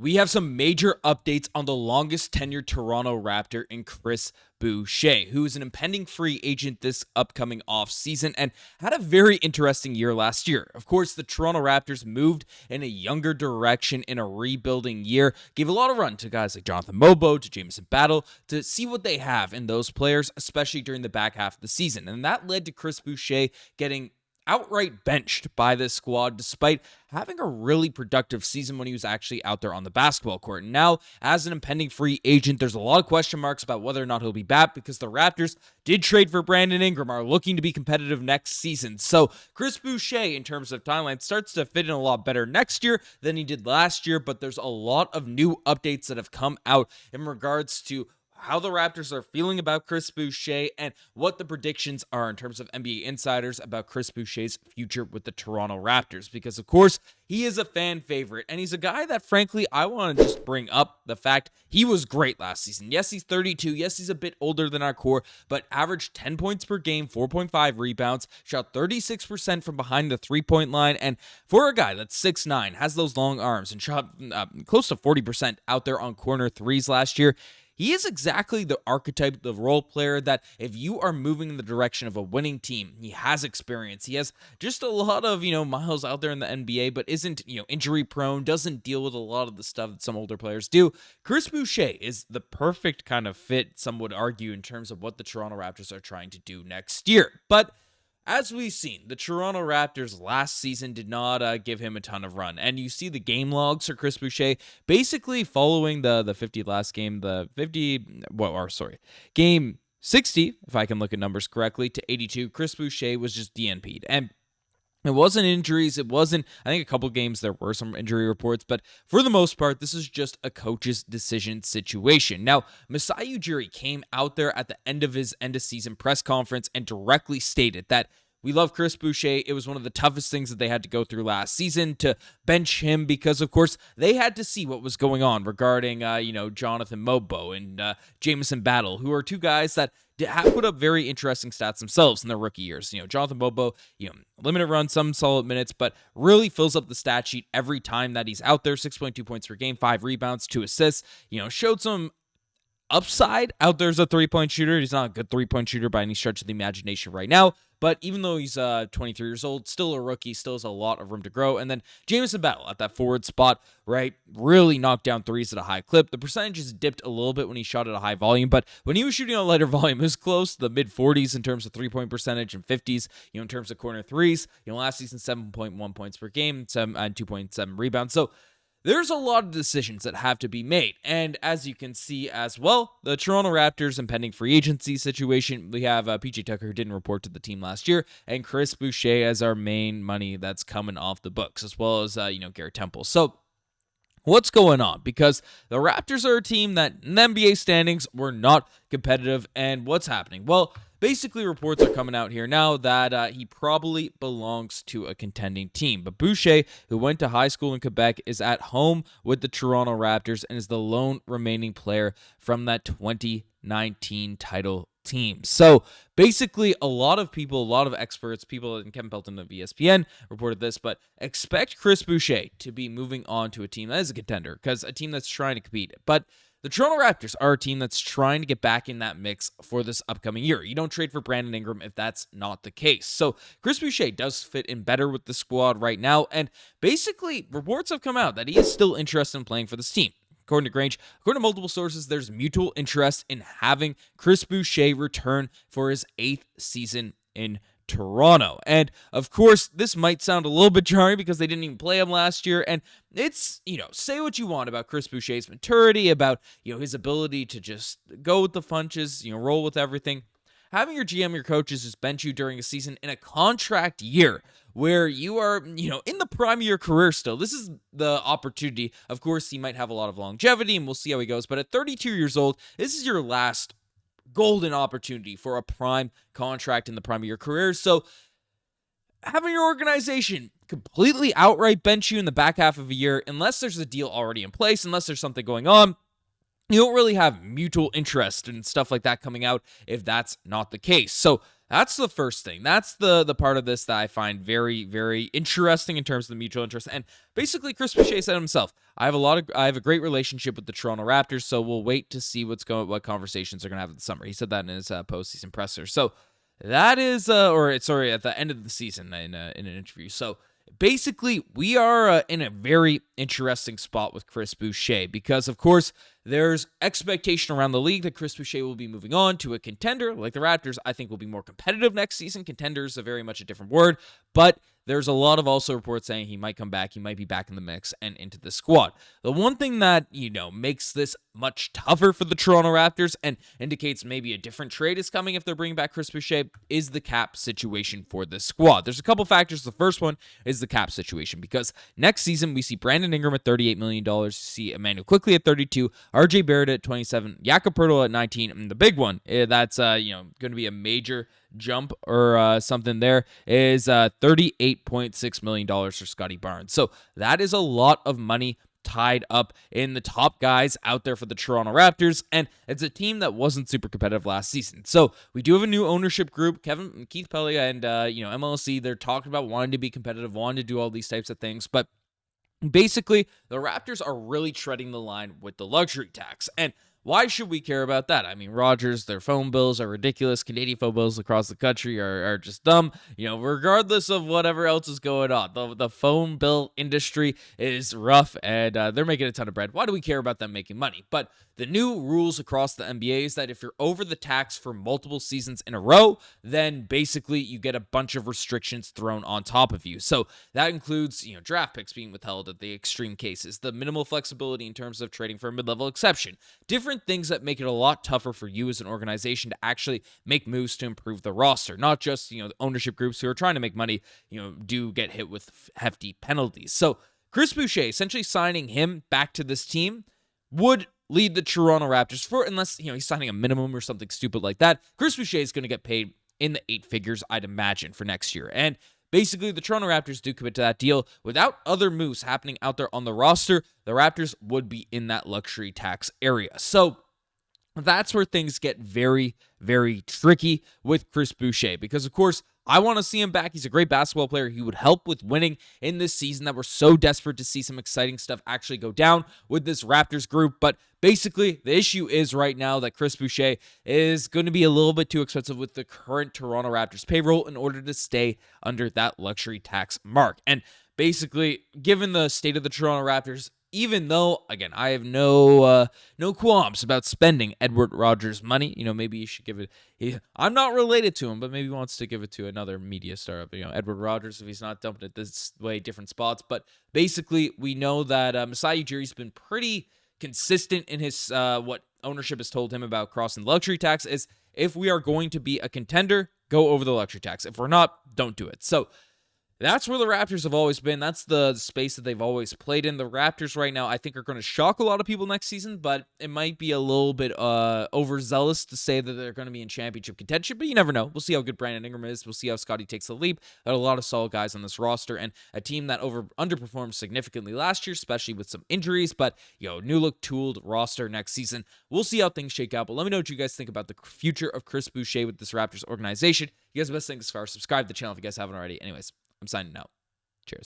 We have some major updates on the longest tenured Toronto Raptor in Chris Boucher, who is an impending free agent this upcoming offseason and had a very interesting year last year. Of course, the Toronto Raptors moved in a younger direction in a rebuilding year, gave a lot of run to guys like Jonathan Mobo, to Jamison Battle, to see what they have in those players, especially during the back half of the season. And that led to Chris Boucher getting outright benched by this squad despite having a really productive season when he was actually out there on the basketball court. And now, as an impending free agent, there's a lot of question marks about whether or not he'll be back because the Raptors did trade for Brandon Ingram, are looking to be competitive next season. So Chris Boucher, in terms of timeline, starts to fit in a lot better next year than he did last year, but there's a lot of new updates that have come out in regards to how the Raptors are feeling about Chris Boucher and what the predictions are in terms of NBA insiders about Chris Boucher's future with the Toronto Raptors. Because, of course, he is a fan favorite, and he's a guy that, frankly, I want to just bring up the fact he was great last season. Yes, he's 32. Yes, he's a bit older than our core, but averaged 10 points per game, 4.5 rebounds, shot 36% from behind the three-point line, and for a guy that's 6'9", has those long arms, and shot close to 40% out there on corner threes last year, he is exactly the archetype, the role player that if you are moving in the direction of a winning team, he has experience. He has just a lot of, miles out there in the NBA, but isn't, injury prone, doesn't deal with a lot of the stuff that some older players do. Chris Boucher is the perfect kind of fit, some would argue, in terms of what the Toronto Raptors are trying to do next year. But as we've seen, the Toronto Raptors last season did not give him a ton of run. And you see the game logs for Chris Boucher basically following the 50th last game, game 60, if I can look at numbers correctly, to 82. Chris Boucher was just DNP'd. And it wasn't injuries. It wasn't, I think a couple games there were some injury reports, but for the most part, this is just a coach's decision situation. Now, Masai Ujiri came out there at the end of his end of season press conference and directly stated that we love Chris Boucher. It was one of the toughest things that they had to go through last season to bench him because, of course, they had to see what was going on regarding, Jonathan Mobo and Jamison Battle, who are two guys that have put up very interesting stats themselves in their rookie years. Jonathan Mobo, limited run, some solid minutes, but really fills up the stat sheet every time that he's out there. 6.2 points per game, 5 rebounds, 2 assists. Showed some upside out there as a three-point shooter. He's not a good three-point shooter by any stretch of the imagination right now, but even though he's 23 years old, still a rookie, still has a lot of room to grow. And then Jamison Battle at that forward spot, right, really knocked down threes at a high clip. The percentages dipped a little bit when he shot at a high volume, but when he was shooting on a lighter volume, it was close to the mid-40s in terms of three-point percentage and 50s, in terms of corner threes. Last season, 7.1 points per game, and 2.7 rebounds. So there's a lot of decisions that have to be made. And as you can see as well, the Toronto Raptors impending free agency situation, we have PJ Tucker, who didn't report to the team last year, and Chris Boucher as our main money that's coming off the books, as well as, Garrett Temple. So what's going on? Because the Raptors are a team that in the NBA standings were not competitive. And what's happening? Well, basically, reports are coming out here now that he probably belongs to a contending team. But Boucher, who went to high school in Quebec, is at home with the Toronto Raptors and is the lone remaining player from that 2019 title team. So basically, a lot of people, a lot of experts, people in Kevin Pelton of ESPN reported this, but expect Chris Boucher to be moving on to a team that is a contender, because a team that's trying to compete. But the Toronto Raptors are a team that's trying to get back in that mix for this upcoming year. You don't trade for Brandon Ingram if that's not the case. So Chris Boucher does fit in better with the squad right now, and basically reports have come out that he is still interested in playing for this team. According to Grange, according to multiple sources, there's mutual interest in having Chris Boucher return for his 8th season in Toronto. And of course, this might sound a little bit jarring because they didn't even play him last year. And it's, say what you want about Chris Boucher's maturity, about, his ability to just go with the punches, roll with everything. Having your GM, your coaches just bench you during a season in a contract year where you are, in the prime of your career still. This is the opportunity. Of course, he might have a lot of longevity and we'll see how he goes. But at 32 years old, this is your last golden opportunity for a prime contract in the prime of your career. So having your organization completely outright bench you in the back half of a year, unless there's a deal already in place, unless there's something going on, you don't really have mutual interest and stuff like that coming out if that's not the case. So That's the first thing. That's the part of this that I find very, very interesting in terms of the mutual interest. And basically, Chris Boucher said himself, I have a great relationship with the Toronto Raptors, so we'll wait to see what conversations are going to have in the summer. He said that in his postseason presser. So that is, at the end of the season in an interview. So basically, we are in a very interesting spot with Chris Boucher because, of course, there's expectation around the league that Chris Boucher will be moving on to a contender like the Raptors. I think will be more competitive next season. Contender is very much a different word, but there's a lot of also reports saying he might come back. He might be back in the mix and into the squad. The one thing that, makes this much tougher for the Toronto Raptors and indicates maybe a different trade is coming if they're bringing back Chris Boucher is the cap situation for this squad. There's a couple factors. The first one is the cap situation because next season we see Brandon Ingram at $38 million. You see Immanuel Quickley at 32, RJ Barrett at 27, Jakob Poeltl at 19, and the big one that's going to be a major jump or something there is $38.6 million for Scottie Barnes. So that is a lot of money tied up in the top guys out there for the Toronto Raptors, and it's a team that wasn't super competitive last season. So we do have a new ownership group, Keith Pelia and MLC. They're talking about wanting to be competitive, wanting to do all these types of things, but basically the Raptors are really treading the line with the luxury tax. And why should we care about that? I mean, Rogers, their phone bills are ridiculous. Canadian phone bills across the country are just dumb. Regardless of whatever else is going on, the phone bill industry is rough, and they're making a ton of bread. Why do we care about them making money? But the new rules across the NBA is that if you're over the tax for multiple seasons in a row, then basically you get a bunch of restrictions thrown on top of you. So that includes, draft picks being withheld at the extreme cases, the minimal flexibility in terms of trading for a mid-level exception, different things that make it a lot tougher for you as an organization to actually make moves to improve the roster. Not just, the ownership groups who are trying to make money, do get hit with hefty penalties. So Chris Boucher, essentially signing him back to this team would lead the Toronto Raptors unless, he's signing a minimum or something stupid like that. Chris Boucher is going to get paid in the 8 figures, I'd imagine, for next year. And basically, the Toronto Raptors do commit to that deal. Without other moves happening out there on the roster, the Raptors would be in that luxury tax area. So that's where things get very, very tricky with Chris Boucher because, of course, I want to see him back. He's a great basketball player. He would help with winning in this season that we're so desperate to see some exciting stuff actually go down with this Raptors group. But basically, the issue is right now that Chris Boucher is going to be a little bit too expensive with the current Toronto Raptors payroll in order to stay under that luxury tax mark. And basically, given the state of the Toronto Raptors, even though, again, I have no qualms about spending Edward Rogers' money. Maybe you should give it. I'm not related to him, but maybe he wants to give it to another media startup. Edward Rogers, if he's not dumping it this way, different spots. But basically, we know that Masai Ujiri's been pretty consistent in his what ownership has told him about crossing the luxury tax. Is if we are going to be a contender, go over the luxury tax. If we're not, don't do it. So that's where the Raptors have always been. That's the space that they've always played in. The Raptors right now, I think, are going to shock a lot of people next season, but it might be a little bit overzealous to say that they're going to be in championship contention, but you never know. We'll see how good Brandon Ingram is. We'll see how Scottie takes the leap. There are a lot of solid guys on this roster, and a team that underperformed significantly last year, especially with some injuries, but, new look, tooled roster next season. We'll see how things shake out, but let me know what you guys think about the future of Chris Boucher with this Raptors organization. You guys have the best thing as far. Subscribe to the channel if you guys haven't already. Anyways, I'm signing out. Cheers.